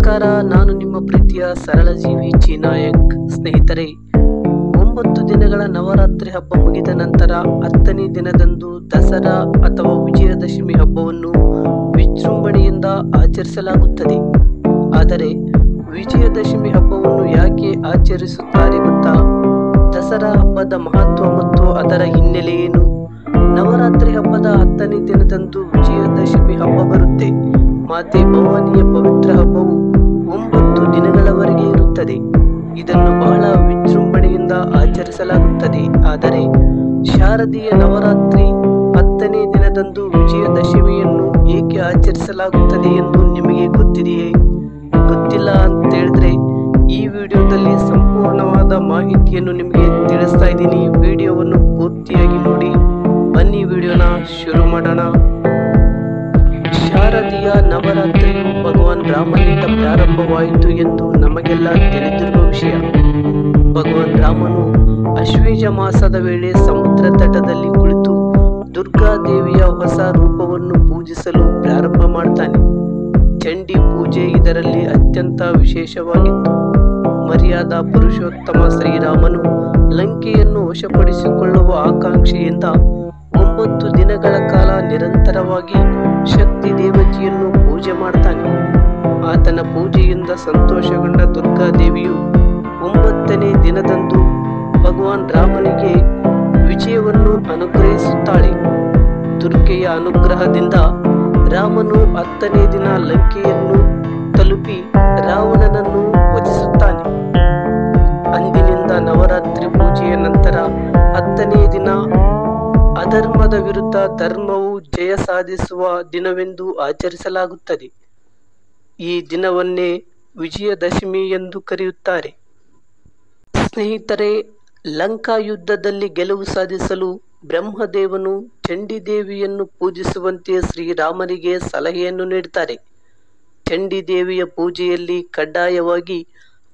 ನಮಸ್ಕಾರ, ನಾನು ನಿಮ್ಮ ಪ್ರೀತಿಯ ಸರಳ ಜೀವಿ ಚಿನಾಯಕ್. ಸ್ನೇಹಿತರೆ, 9 ದಿನಗಳ ನವರಾತ್ರಿ ಹಬ್ಬ ಮುಗಿದ ನಂತರ 10ನೇ ದಿನದಂದು ದಸರಾ ಅಥವಾ ವಿಜಯದಶಮಿ ಹಬ್ಬವನ್ನು ವಿಜೃಂಭಣೆಯಿಂದ ಆಚರಿಸಲಾಗುತ್ತದೆ. ಆದರೆ ವಿಜಯದಶಮಿ ಹಬ್ಬವನ್ನು ಯಾಕೆ ಆಚರಿಸುತ್ತಾರೆ ಗೊತ್ತಾ? ದಸರಾ ಹಬ್ಬದ ಮಹತ್ವ ಮತ್ತು ಅದರ ಹಿನ್ನೆಲೆ ಏನು? ನವರಾತ್ರಿ ಹಬ್ಬದ 10ನೇ ದಿನದಂದು ವಿಜಯದಶಮಿ ಹಬ್ಬ ಬರುತ್ತೆ. ಮಾತೆ ಭವಾನಿಯ ಪವಿತ್ರ ಹಬ್ಬವು 9 ದಿನಗಳವರೆಗೆ ಇರುತ್ತದೆ. ಇದನ್ನು ಬಹಳ ವಿಜೃಂಭಣೆಯಿಂದ ಆಚರಿಸಲಾಗುತ್ತದೆ. ಆದರೆ ಶಾರದೀಯ ನವರಾತ್ರಿ 10ನೇ ದಿನದಂದು ವಿಜಯದಶಮಿಯನ್ನು ಏಕೆ ಆಚರಿಸಲಾಗುತ್ತದೆ ಎಂದು ನಿಮಗೆ ಗೊತ್ತಿದೆಯೇ? ಗೊತ್ತಿಲ್ಲ ಅಂತ ಹೇಳಿದ್ರೆ ಈ ವಿಡಿಯೋದಲ್ಲಿ ಸಂಪೂರ್ಣವಾದ ಮಾಹಿತಿಯನ್ನು ನಿಮಗೆ ತಿಳಿಸ್ತಾ ಇದ್ದೀನಿ. ವಿಡಿಯೋವನ್ನು ಪೂರ್ತಿಯಾಗಿ ನೋಡಿ. ಬನ್ನಿ ವಿಡಿಯೋನ ಶುರು ಮಾಡೋಣ. ಶಾರದೀಯ ನವರಾತ್ರಿಯು ಭಗವಾನ್ ರಾಮನಿಂದ ಪ್ರಾರಂಭವಾಯಿತು ಎಂದು ನಮಗೆಲ್ಲ ತಿಳಿದಿರುವ ವಿಷಯ. ಭಗವಾನ್ ರಾಮನು ಅಶ್ವೇಜ ಮಾಸದ ವೇಳೆ ಸಮುದ್ರ ತಟದಲ್ಲಿ ಕುಳಿತು ದುರ್ಗಾದೇವಿಯ ಹೊಸ ರೂಪವನ್ನು ಪೂಜಿಸಲು ಪ್ರಾರಂಭ ಮಾಡ್ತಾನೆ. ಚಂಡಿ ಪೂಜೆ ಇದರಲ್ಲಿ ಅತ್ಯಂತ ವಿಶೇಷವಾಗಿತ್ತು. ಮರ್ಯಾದ ಪುರುಷೋತ್ತಮ ಶ್ರೀರಾಮನು ಲಂಕೆಯನ್ನು ವಶಪಡಿಸಿಕೊಳ್ಳುವ ಆಕಾಂಕ್ಷೆಯಿಂದ 9 ದಿನಗಳ ಕಾಲ ನಿರಂತರವಾಗಿ ಶಕ್ತಿ ದೇವತೆಯನ್ನು ಪೂಜೆ ಮಾಡ್ತಾನೆ. ಆತನ ಪೂಜೆಯಿಂದ ಸಂತೋಷಗೊಂಡ ದುರ್ಗಾದೇವಿಯು 9ನೇ ದಿನದಂದು ಭಗವಾನ್ ರಾಮನಿಗೆ ವಿಜಯವನ್ನು ಅನುಗ್ರಹಿಸುತ್ತಾಳೆ. ದುರ್ಗೆಯ ಅನುಗ್ರಹದಿಂದ ರಾಮನು 10ನೇ ದಿನ ಲಂಕೆಯನ್ನು ತಲುಪಿ ರಾವಣನನ್ನು ವಧಿಸುತ್ತಾನೆ. ಅಂದಿನಿಂದ ನವರಾತ್ರಿ ಪೂಜೆಯ ನಂತರ 10ನೇ ದಿನ ಅಧರ್ಮದ ವಿರುದ್ಧ ಧರ್ಮವು ಜಯ ಸಾಧಿಸುವ ದಿನವೆಂದು ಆಚರಿಸಲಾಗುತ್ತದೆ. ಈ ದಿನವನ್ನೇ ವಿಜಯದಶಮಿ ಎಂದು ಕರೆಯುತ್ತಾರೆ. ಸ್ನೇಹಿತರೆ, ಲಂಕಾ ಯುದ್ಧದಲ್ಲಿ ಗೆಲುವು ಸಾಧಿಸಲು ಬ್ರಹ್ಮದೇವನು ಚಂಡಿದೇವಿಯನ್ನು ಪೂಜಿಸುವಂತೆ ಶ್ರೀರಾಮನಿಗೆ ಸಲಹೆಯನ್ನು ನೀಡುತ್ತಾರೆ. ಚಂಡಿದೇವಿಯ ಪೂಜೆಯಲ್ಲಿ ಕಡ್ಡಾಯವಾಗಿ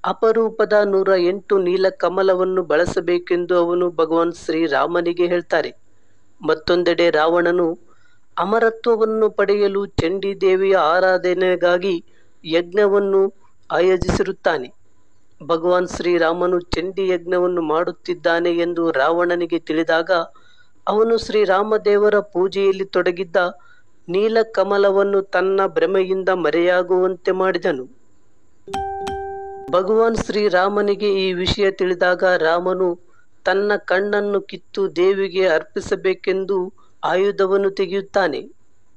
ಅಪರೂಪದ 108 ನೀಲಕಮಲವನ್ನು ಬಳಸಬೇಕೆಂದು ಅವನು ಭಗವಾನ್ ಶ್ರೀರಾಮನಿಗೆ ಹೇಳ್ತಾರೆ. ಮತ್ತೊಂದೆಡೆ ರಾವಣನು ಅಮರತ್ವವನ್ನು ಪಡೆಯಲು ಚಂಡಿದೇವಿಯ ಆರಾಧನೆಗಾಗಿ ಯಜ್ಞವನ್ನು ಆಯೋಜಿಸಿರುತ್ತಾನೆ. ಭಗವಾನ್ ಶ್ರೀರಾಮನು ಚಂಡಿ ಯಜ್ಞವನ್ನು ಮಾಡುತ್ತಿದ್ದಾನೆ ಎಂದು ರಾವಣನಿಗೆ ತಿಳಿದಾಗ ಅವನು ಶ್ರೀರಾಮದೇವರ ಪೂಜೆಯಲ್ಲಿ ತೊಡಗಿದ್ದ ನೀಲಕಮಲವನ್ನು ತನ್ನ ಭ್ರಮೆಯಿಂದ ಮರೆಯಾಗುವಂತೆ ಮಾಡಿದನು. ಭಗವಾನ್ ಶ್ರೀರಾಮನಿಗೆ ಈ ವಿಷಯ ತಿಳಿದಾಗ ರಾಮನು ತನ್ನ ಕಣ್ಣನ್ನು ಕಿತ್ತು ದೇವಿಗೆ ಅರ್ಪಿಸಬೇಕೆಂದು ಆಯುಧವನ್ನು ತೆಗೆಯುತ್ತಾನೆ.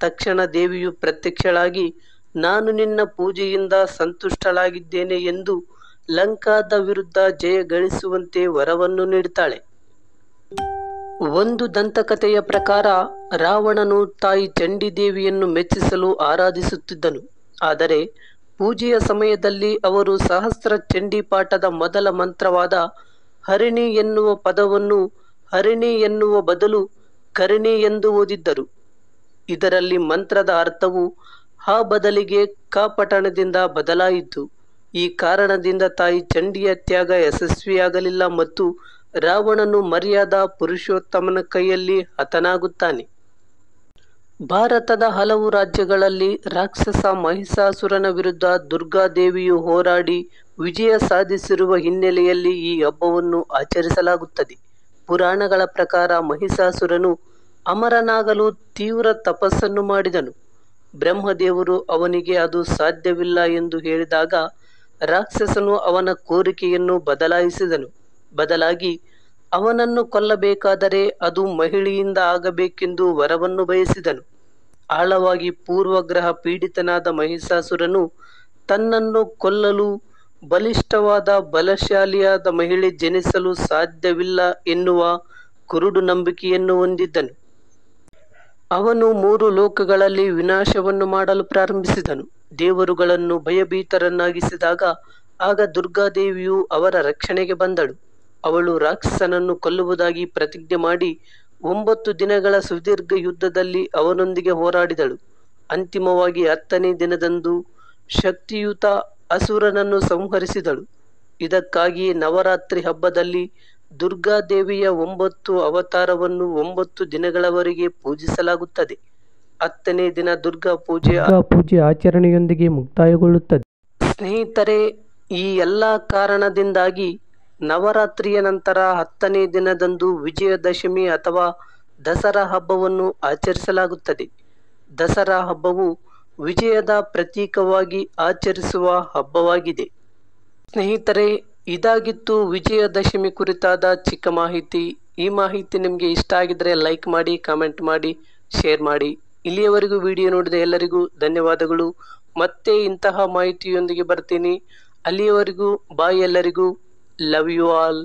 ತಕ್ಷಣ ದೇವಿಯು ಪ್ರತ್ಯಕ್ಷಳಾಗಿ, ನಾನು ನಿನ್ನ ಪೂಜೆಯಿಂದ ಸಂತುಷ್ಟಳಾಗಿದ್ದೇನೆ ಎಂದು ಲಂಕಾದ ವಿರುದ್ಧ ಜಯ ಗಳಿಸುವಂತೆ ವರವನ್ನು ನೀಡುತ್ತಾಳೆ. ಒಂದು ದಂತಕಥೆಯ ಪ್ರಕಾರ ರಾವಣನು ತಾಯಿ ಚಂಡಿದೇವಿಯನ್ನು ಮೆಚ್ಚಿಸಲು ಆರಾಧಿಸುತ್ತಿದ್ದನು. ಆದರೆ ಪೂಜೆಯ ಸಮಯದಲ್ಲಿ ಅವರು ಸಹಸ್ರ ಚಂಡಿ ಪಾಠದ ಮೊದಲ ಮಂತ್ರವಾದ ಹರಿಣಿ ಎನ್ನುವ ಪದವನ್ನು ಹರಿಣಿ ಎನ್ನುವ ಬದಲು ಕರಿಣಿ ಎಂದು ಓದಿದ್ದರು. ಇದರಲ್ಲಿ ಮಂತ್ರದ ಅರ್ಥವು ಹ ಬದಲಿಗೆ ಕ ಪಠಣದಿಂದ ಬದಲಾಯಿತು. ಈ ಕಾರಣದಿಂದ ತಾಯಿ ಚಂಡಿಯ ತ್ಯಾಗ ಯಶಸ್ವಿಯಾಗಲಿಲ್ಲ ಮತ್ತು ರಾವಣನು ಮರ್ಯಾದ ಪುರುಷೋತ್ತಮನ ಕೈಯಲ್ಲಿ ಹತನಾಗುತ್ತಾನೆ. ಭಾರತದ ಹಲವು ರಾಜ್ಯಗಳಲ್ಲಿ ರಾಕ್ಷಸ ಮಹಿಷಾಸುರನ ವಿರುದ್ಧ ದುರ್ಗಾದೇವಿಯು ಹೋರಾಡಿ ವಿಜಯ ಸಾಧಿಸಿರುವ ಹಿನ್ನೆಲೆಯಲ್ಲಿ ಈ ಹಬ್ಬವನ್ನು ಆಚರಿಸಲಾಗುತ್ತದೆ. ಪುರಾಣಗಳ ಪ್ರಕಾರ ಮಹಿಷಾಸುರನು ಅಮರನಾಗಲು ತೀವ್ರ ತಪಸ್ಸನ್ನು ಮಾಡಿದನು. ಬ್ರಹ್ಮದೇವರು ಅವನಿಗೆ ಅದು ಸಾಧ್ಯವಿಲ್ಲ ಎಂದು ಹೇಳಿದಾಗ ರಾಕ್ಷಸನು ಅವನ ಕೋರಿಕೆಯನ್ನು ಬದಲಾಯಿಸಿದನು. ಬದಲಾಗಿ ಅವನನ್ನು ಕೊಲ್ಲಬೇಕಾದರೆ ಅದು ಮಹಿಳೆಯಿಂದ ಆಗಬೇಕೆಂದು ವರವನ್ನು ಬಯಸಿದನು. ಆಳವಾಗಿ ಪೂರ್ವಗ್ರಹ ಪೀಡಿತನಾದ ಮಹಿಷಾಸುರನು ತನ್ನನ್ನು ಕೊಲ್ಲಲು ಬಲಿಷ್ಠವಾದ ಬಲಶಾಲಿಯಾದ ಮಹಿಳೆ ಜನಿಸಲು ಸಾಧ್ಯವಿಲ್ಲ ಎನ್ನುವ ಕುರುಡು ನಂಬಿಕೆಯನ್ನು ಹೊಂದಿದ್ದನು. ಅವನು 3 ಲೋಕಗಳಲ್ಲಿ ವಿನಾಶವನ್ನು ಮಾಡಲು ಪ್ರಾರಂಭಿಸಿದನು. ದೇವರುಗಳನ್ನು ಭಯಭೀತರನ್ನಾಗಿಸಿದಾಗ ಆಗ ದುರ್ಗಾದೇವಿಯು ಅವರ ರಕ್ಷಣೆಗೆ ಬಂದಳು. ಅವಳು ರಾಕ್ಷಸನನ್ನು ಕೊಲ್ಲುವುದಾಗಿ ಪ್ರತಿಜ್ಞೆ ಮಾಡಿ 9 ದಿನಗಳ ಸುದೀರ್ಘ ಯುದ್ಧದಲ್ಲಿ ಅವನೊಂದಿಗೆ ಹೋರಾಡಿದಳು. ಅಂತಿಮವಾಗಿ 10ನೇ ದಿನದಂದು ಶಕ್ತಿಯುತ ಅಸುರನನ್ನು ಸಂಹರಿಸಿದಳು. ಇದಕ್ಕಾಗಿಯೇ ನವರಾತ್ರಿ ಹಬ್ಬದಲ್ಲಿ ದುರ್ಗಾದೇವಿಯ 9 ಅವತಾರವನ್ನು 9 ದಿನಗಳವರೆಗೆ ಪೂಜಿಸಲಾಗುತ್ತದೆ. 10ನೇ ದಿನ ದುರ್ಗಾ ಪೂಜೆ ಆಚರಣೆಯೊಂದಿಗೆ ಮುಕ್ತಾಯಗೊಳ್ಳುತ್ತದೆ. ಸ್ನೇಹಿತರೆ, ಈ ಎಲ್ಲ ಕಾರಣದಿಂದಾಗಿ ನವರಾತ್ರಿಯ ನಂತರ 10ನೇ ದಿನದಂದು ವಿಜಯದಶಮಿ ಅಥವಾ ದಸರಾ ಹಬ್ಬವನ್ನು ಆಚರಿಸಲಾಗುತ್ತದೆ. ದಸರಾ ಹಬ್ಬವು ವಿಜಯದ ಪ್ರತೀಕವಾಗಿ ಆಚರಿಸುವ ಹಬ್ಬವಾಗಿದೆ. ಸ್ನೇಹಿತರೆ, ಇದಾಗಿತ್ತು ವಿಜಯದಶಮಿ ಕುರಿತಾದ ಚಿಕ್ಕ ಮಾಹಿತಿ. ಈ ಮಾಹಿತಿ ನಿಮಗೆ ಇಷ್ಟ ಆಗಿದ್ರೆ ಲೈಕ್ ಮಾಡಿ, ಕಾಮೆಂಟ್ ಮಾಡಿ, ಶೇರ್ ಮಾಡಿ. ಇಲ್ಲಿಯವರೆಗೂ ವಿಡಿಯೋ ನೋಡಿದ ಎಲ್ಲರಿಗೂ ಧನ್ಯವಾದಗಳು. ಮತ್ತೆ ಇಂತಹ ಮಾಹಿತಿಯೊಂದಿಗೆ ಬರ್ತೀನಿ. ಅಲ್ಲಿಯವರೆಗೂ ಬಾಯ್ ಎಲ್ಲರಿಗೂ. Love you all.